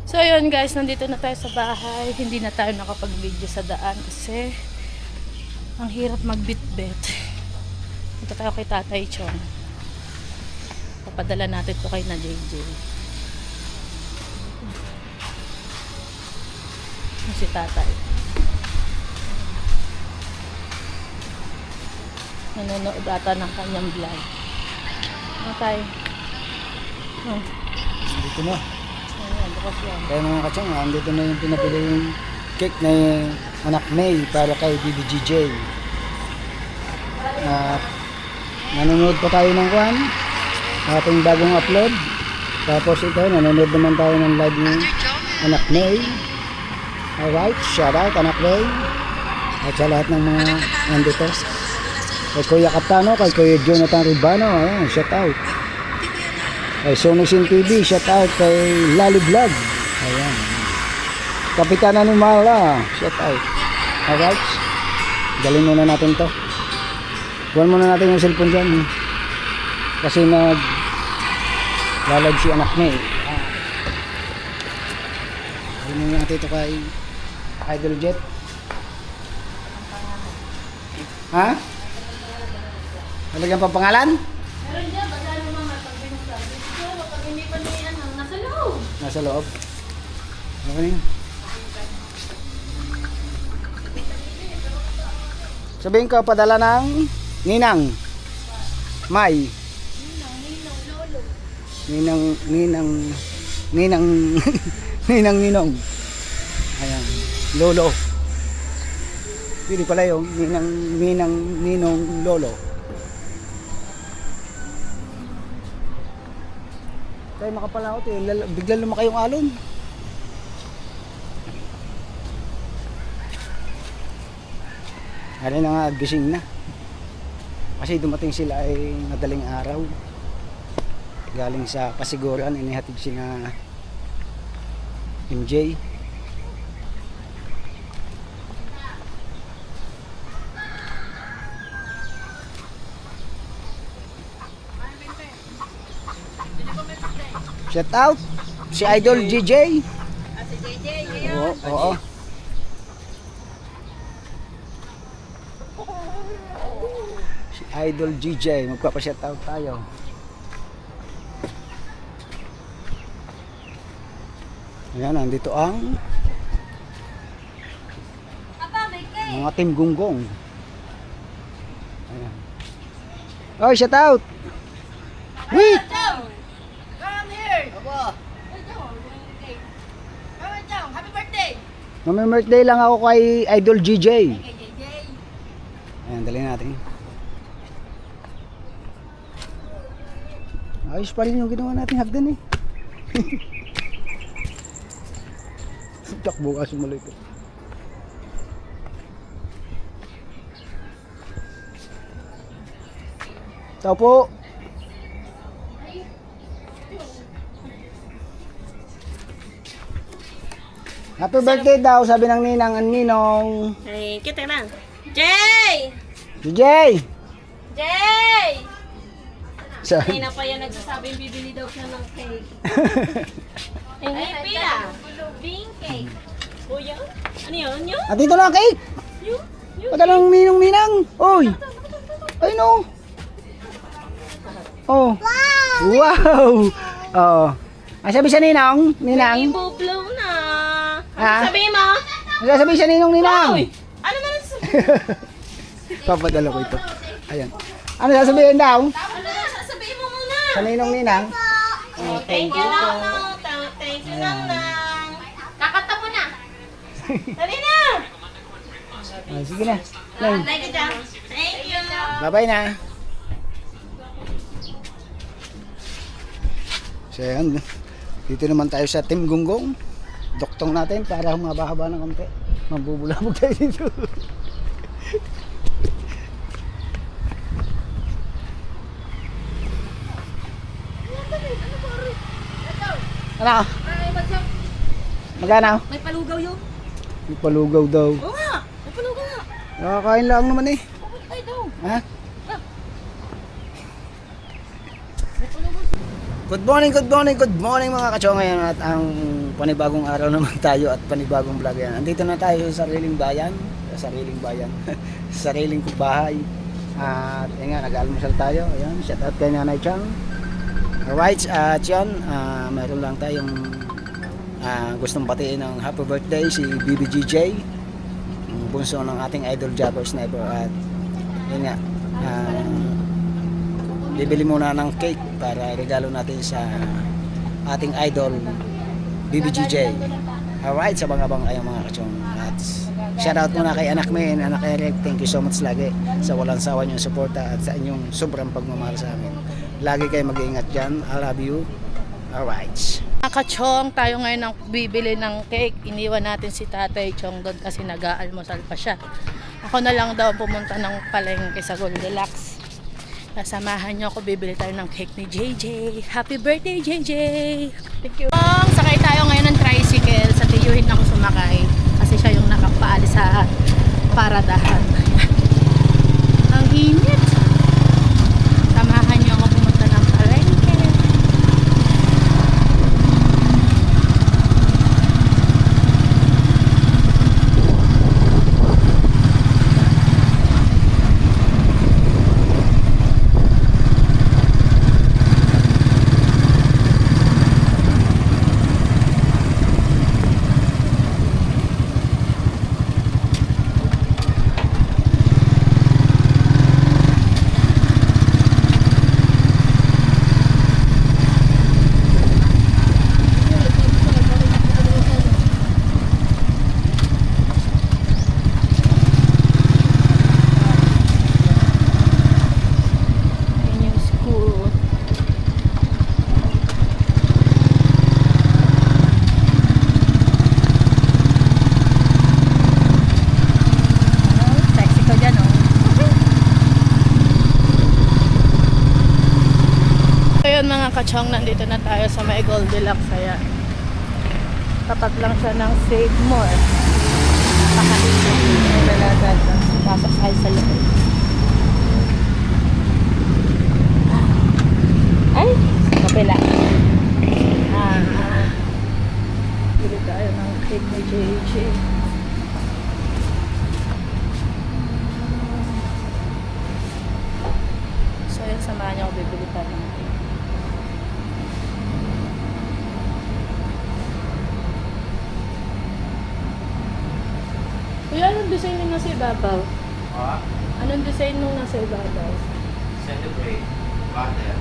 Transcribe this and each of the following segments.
So ayun guys, nandito na tayo sa bahay. Hindi na tayo nakapag-video sa daan kasi ang hirap magbitbit. Dito tayo kay Tatay Chong. Papadala natin to kay na JJ. Ano si Tatay? Nanonood ata ng kanyang vlog. Ano tayo? Dito na. Ayan, bukas yan. Kaya mga katsong, andito na yung pinapili yung cake na anak May para kay BBGJ. Nanonood pa tayo ng kwan. Ating bagong upload. Tapos ito, nanonood naman tayo ng live ng anak May. Alright, shout out anak May. At sa lahat ng mga nandito. Kay Kuya Kaptano, kay Kuya Jonathan Ribano, ayan, shout out. Kay Sonosin TV, shout out. Kay Lali Vlog, ayan. Kapitan Animala, shout out. Alright, galing muna natin to. Buwan muna natin yung cellphone dyan. Kasi lalag si anak niya eh. Galing muna natin ito kay Idol Jet. Ha? Talagyan pa pangalan? Meron dyan, baka ano mga pag binasabi. So, pag hindi pa niyan, nasa loob. Nasa loob. Ano yun? Sabihin ko, padala ng Ninang May. Ninang Ninong. Ayan, Lolo. Hindi pala yung Ninong Lolo. Tayo makapala ako, bigla lumaki yung alon. Ano na nga, gising na. Kasi dumating sila ay madaling araw. Galing sa Pasiguran, inihatid sila MJ. Shout out si Idol JJ. Si JJ, Oo. Si Idol JJ, magpapa-shout out tayo. Ayan, nandito ang mga team gunggong. Ayan. Oh, shout out. Wait. come here! Happy birthday! May birthday lang ako kay Idol JJ. Kay JJ. Ayan, dali natin. Ayos pa rin yung ginawa natin hagdan eh. Takbo ka sumuloy ko. Tao po. Happy birthday daw, sabi ng ninang ang ninong. Ay, kita na. Jay! DJ! Jay! Saan? Kanina pa yan nagsasabing bibili daw siya ng cake. Hindi pila. Pink cake. Kuya? Ano yun? Yun? At dito na ang cake! Yun? Padalang ninong-ninang! Oy! Ay no! Oh! Wow! Oh! Ang sabi sa ninang? Ninang? Ibublow na. Ha? Sabihin mo? Ang sabi sa ninong-ninang? Uy! Ano na nasasabihin? Papadala ko ito. Ayan. Ano sasabihin daw? Ano na sasabihin mo muna? Sa ninong-ninang? Oh, thank you lang, no? Thank you lang, lang. Kakanta mo na. Dali na. Oh, sige na. Lang. Thank you, Jam. Thank you. Bye-bye na. So ayan. Dito naman tayo sa Team Gunggong. Doktong natin para humaba-haba ng konti. Mambubulabog tayo dito. Ano? Magana? May palugaw yun. May palugaw daw. Oo nga. May palugaw nga. Nakakain lang naman eh. Ay daw. Ha? May palugaw. Good morning mga kachonga yan at ang panibagong araw naman tayo at panibagong vlog yan. Andito na tayo sa sariling bayan, sa sariling bahay. At yun nga, nag-almusal tayo. Ayan, shout out kay Nanay Chang. Alright, at yan, mayroon lang tayong gustong batiin ng happy birthday si BBGJ, ang bunso ng ating idol Jabber Sniper. At yun nga, bibili muna ng cake para regalo natin sa ating idol BBGJ. Alright, sa abang kayo mga kachong. At shoutout muna kay Anak May and Anak Eric. Thank you so much lagi sa walang sawa niyong suporta at sa inyong sobrang pagmamahal sa amin. Lagi kayo mag-iingat dyan. I love you. Alright. Mga kachong, tayo ngayon ang bibili ng cake. Iniwan natin si Tatay Chong doon kasi nag-aalmusal pa siya. Ako na lang daw pumunta ng palengke sa Goldilocks. Samahan niyo ako, bibili tayo ng cake ni JJ. Happy birthday, JJ! Thank you. Sakay tayo ngayon ng tricycle. Sa tiyuhin ako sumakay. Kasi siya yung nakapaalis sa paradahan. Ang init. Samahan niyo ako pumunta ng palengke. Mga kachong, nandito na tayo sa may Goldilocks. Kaya tapat lang siya ng Save More. Pakahilin na lalagad. Pasok tayo sa loob. Ay, kapila. Bili tayo ng cake ni JJ. So yun, samahan niyo ako, bibili tayo ng cake. Kuya, anong design nung nasa ibabaw? Ha? Anong design nung nasa ibabaw? Celebrate. Butter.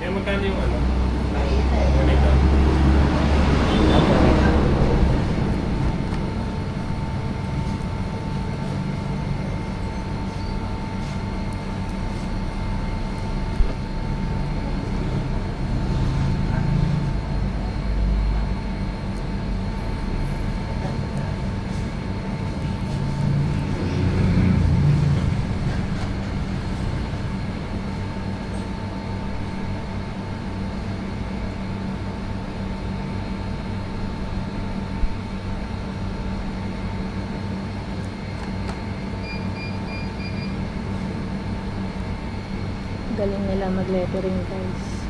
Kaya magkano yung ano? Ganito. Galing nila mag-lettering, guys.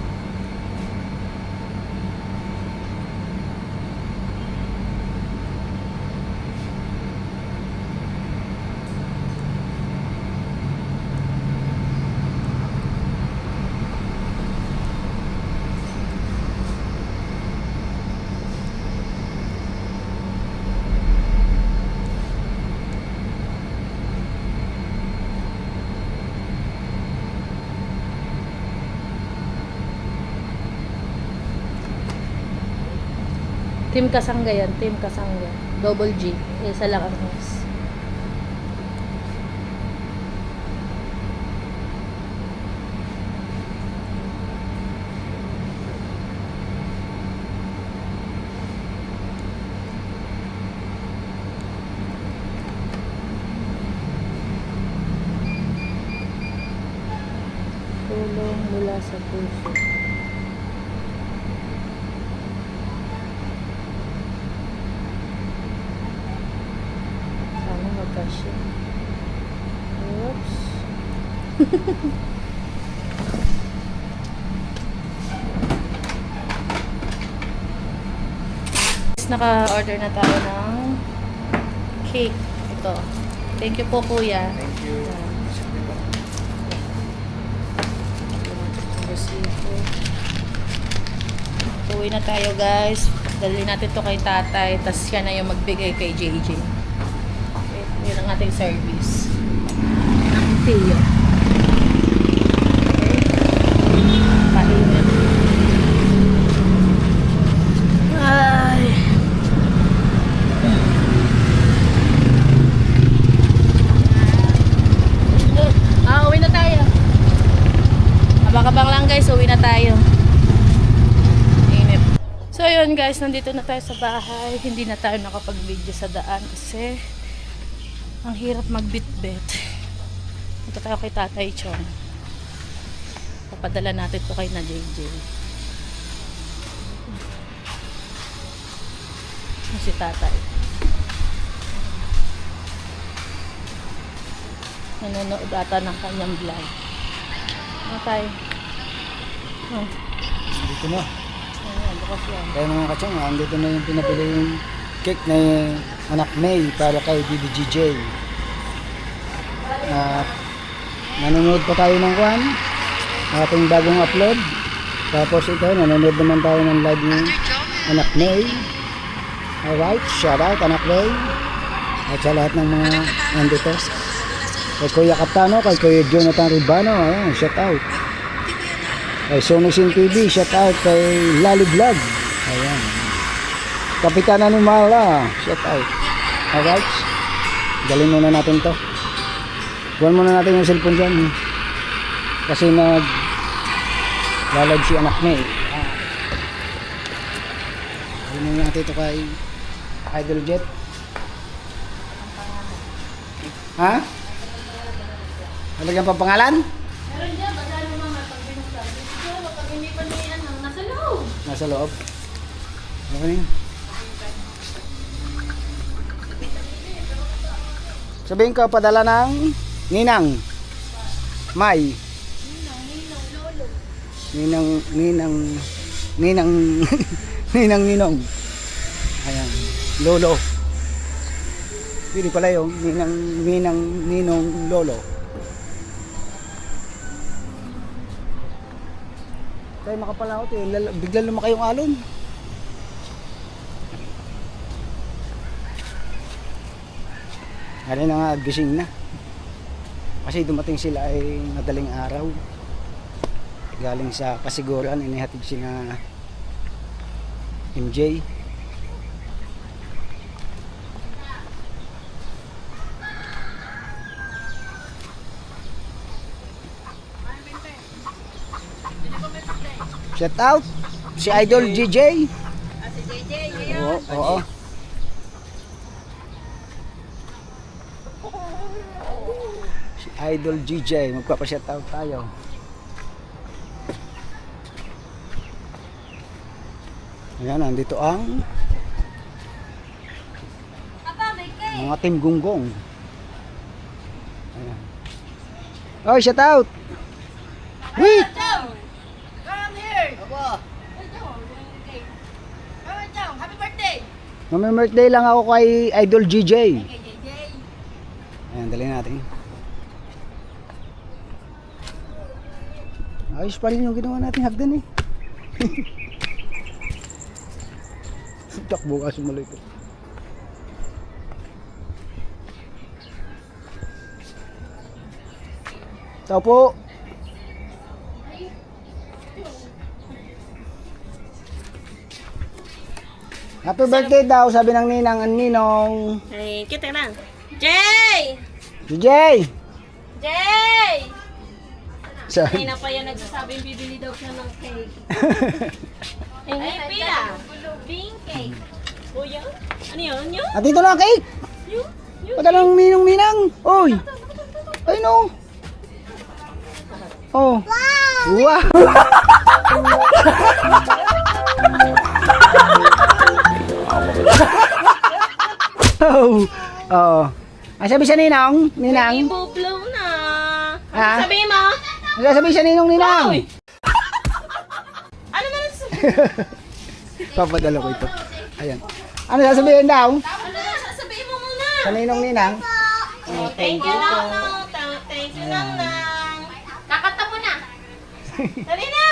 Team Kasangga yan, Team Kasangga. Double G. Isa lang ang S. mula sa puso. Sana magkasya. Oops. Naka-order na tayo ng cake. Ito. Thank you po, kuya. Thank you. Uwi na tayo, guys. Dali natin to kay tatay. Tapos siya na yung magbigay kay JJ. Okay, yun ang ating service. Ang tiyo. Okay. Painit. Ay. Uwi na tayo. Abang-abang lang, guys. Uwi na tayo. Init. So, yun, guys. Nandito na tayo sa bahay. Hindi na tayo nakapag-video sa daan kasi ang hirap magbitbit. Ito tayo kay Tatay Chong. Papadala natin to kay na JJ. Ito si Tatay. Nanonood ata ng kanyang vlog. Ano tayo? Oh. Dito na. Ayan, bukas yan. Kaya mga kachong, andito na yung pinabili yung cake na anak May para kay BBGJ. At nanonood pa tayo ng kwan, ating bagong upload. Tapos ito, nanonood naman tayo ng live ng anak May. Alright, shout out anak May. At sa lahat ng mga nandito. Kay Kuya Kaptano, kay Kuya Jonathan Ribano, ayan, shout out. Kay Sonosin TV, shout out. Kay Lali Vlog, ayan. Kapitana ni Mala, shout out. Alright, galing muna natin to. Buwan muna natin yung cellphone dyan. Kasi lalag si anak niya eh. Galing muna natin ito kay Idol Jet. Ha? Halagyan pa pangalan? Meron dyan, basta ano mga pag binuksan. Siguro, pag hindi pa niyan, nasa loob. Nasa loob. Ano yun? Sabihin ko, padala ng Ninang May. Ninang Ninong. Ayan, Lolo. Hindi pala yung Ninong Lolo. Tayo makapalawat eh, bigla lumaki yung alon. Ano na nga, gising na. Kasi dumating sila ay madaling araw. Galing sa Kasiguran, inihatid sila MJ. Shout out si Idol JJ. Si JJ, Oo, oo. Si Idol JJ, magpapa-shout out tayo. Ayan, nandito ang mga team gunggong. Ayan. Oh, shout out. Wait. May birthday lang ako kay Idol JJ. Ayan, dali natin. Ayos pa rin yung ginawa natin hagdan eh. Takbo ka sumaloy ko. Tao po. Happy birthday daw, sabi ng ninang ang ninong. Ay, kita na. Jay! JJ! Jay! Saan? Kanina pa yan nagsasabing bibili daw siya ng cake. Ay, pila. Pink cake. Kuya? Ano yun? Yun? At dito na ang cake! Yun? Yun? Padalang ninong-ninang! Oy! Ay no! Oh! Wow! Wow! Oh, oo. Ang sabi sa Ninang? Ninang? Ibublow na. Ha? Sabihin mo? Ang sabi sa Ninong Ninang? Hoy! Ano na lang Papadala ko ito. Ayan. Ano sasabihin daw? Ano na sasabihin mo muna? Sa Ninong Ninang? Thank you lang. Thank you lang. Kakanta mo na. Dali na.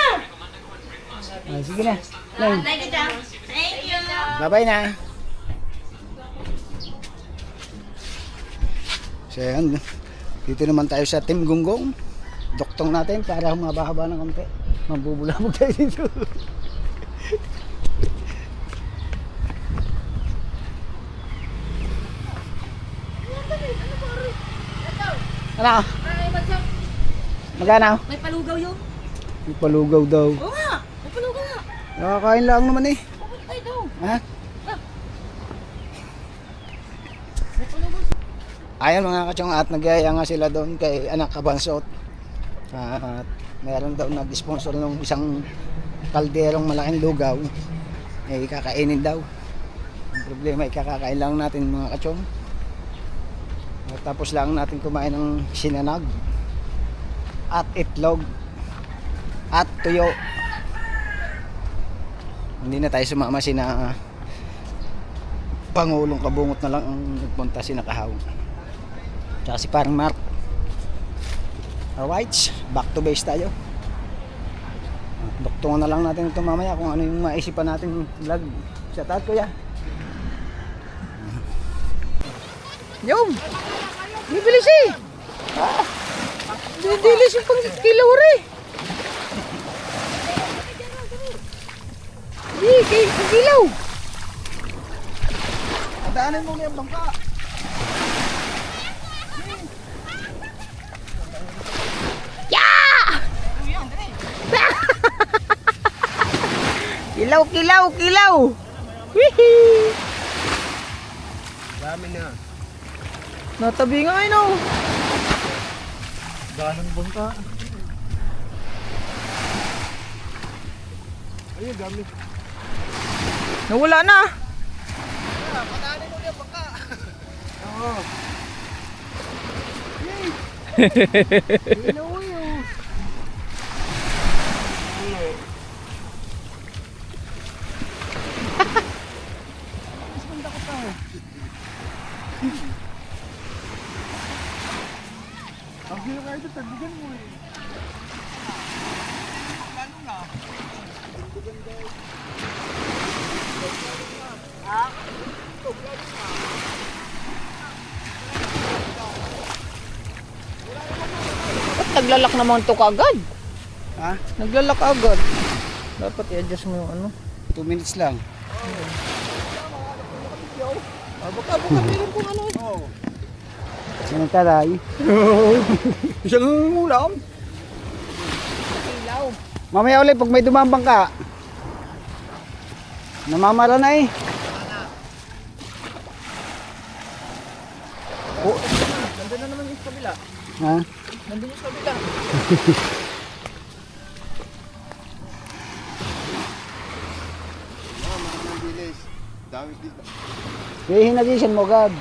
Ah, sige na. Nang. Thank you, Jam. Thank you. Bye-bye na. So yan, dito naman tayo sa Team Gunggong. Doktong natin para humaba-haba ng konti. Mambubulabog tayo dito. Ano? Magkano? May palugaw yun. May palugaw daw. Oo nga. May palugaw nga. Nakakain lang naman eh. Ay, daw. Ha? Ayan mga katsong, at nagyaya nga sila doon kay anak Kabansot. At meron daw nag-sponsor ng isang kalderong malaking lugaw. Eh kakainin daw. Ang problema ay kakakain lang natin mga katsong. At tapos lang natin kumain ng sinanag at itlog at tuyo. Hindi na tayo sumama, sina Pangulong Kabungot na lang ang nagpunta, sina Kahaw tsaka si parang Mark. Alright, back to base tayo. Doktungan na lang natin ito mamaya kung ano yung maisipan natin vlog. Shout out kuya. Yung bibilis eh. Bibilis yung pang kilaw rin. Kilaw. Daanan mo na yung bangka. Kilaw. Wihee. Dami na. Natabi nga no. Dalang bangka. Ayun, dami. Nawala na. Patanin mo yung bangka. Oo. Ang hirap kayo ito, tagbigan mo eh. Lalo na. Ba't naglalak naman to kagad? Ha? Naglalak agad. Dapat i-adjust mo yung ano. 2 minutes lang. Baka meron kung ano. Oo. Sino taray? Isang ulam. Ilaw. Mamaya ulit pag may dumambang ka. Namamara na eh. Oh. Nandun na naman yung sa kabila. Ha? Nandun yung sa kabila. Bilis. Dami dito. Kaya hinagisan mo agad.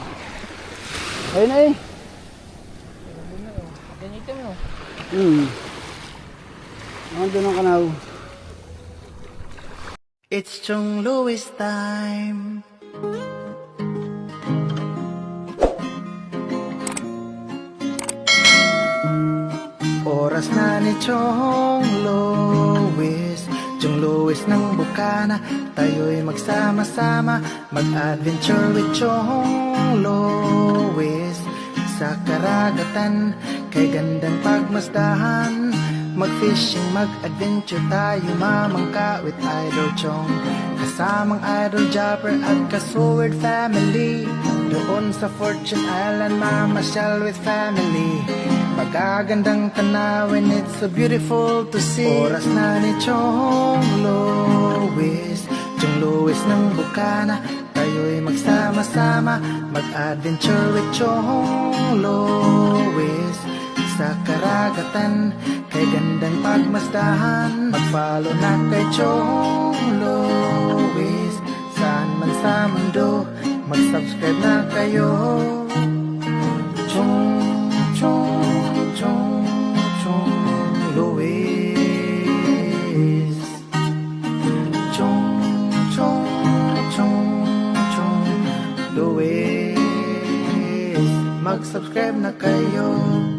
Ayun na eh. Ganito mo. Nandun ang kanaw. It's Chong Louis time. Oras na ni Chong Louis, Chong Louis ng Bukana. Tayo'y magsama-sama, mag-adventure with Chong Louis. Sa karagatan, kay gandang pagmasdahan, mag-fishing, mag-adventure tayo, mamangka with Idol Chong. Kasamang Idol Jobber at ka-Sword family. Doon sa Fortune Island, mamasyal with family. Pagkagandang tanawin, it's so beautiful to see. Oras na ni Chong Louis, Chong Louis ng Bukana. Tayo'y magsama-sama, mag-adventure with Chong Louis. sa karagatan, kay gandang pagmasdahan. Mag-follow na kay Chong Lois, saan man sa mundo, mag-subscribe na kayo. Chong, Chong, Chong, Chong Lois. Chong, Chong, Chong, Chong Lois. Mag-subscribe na kayo.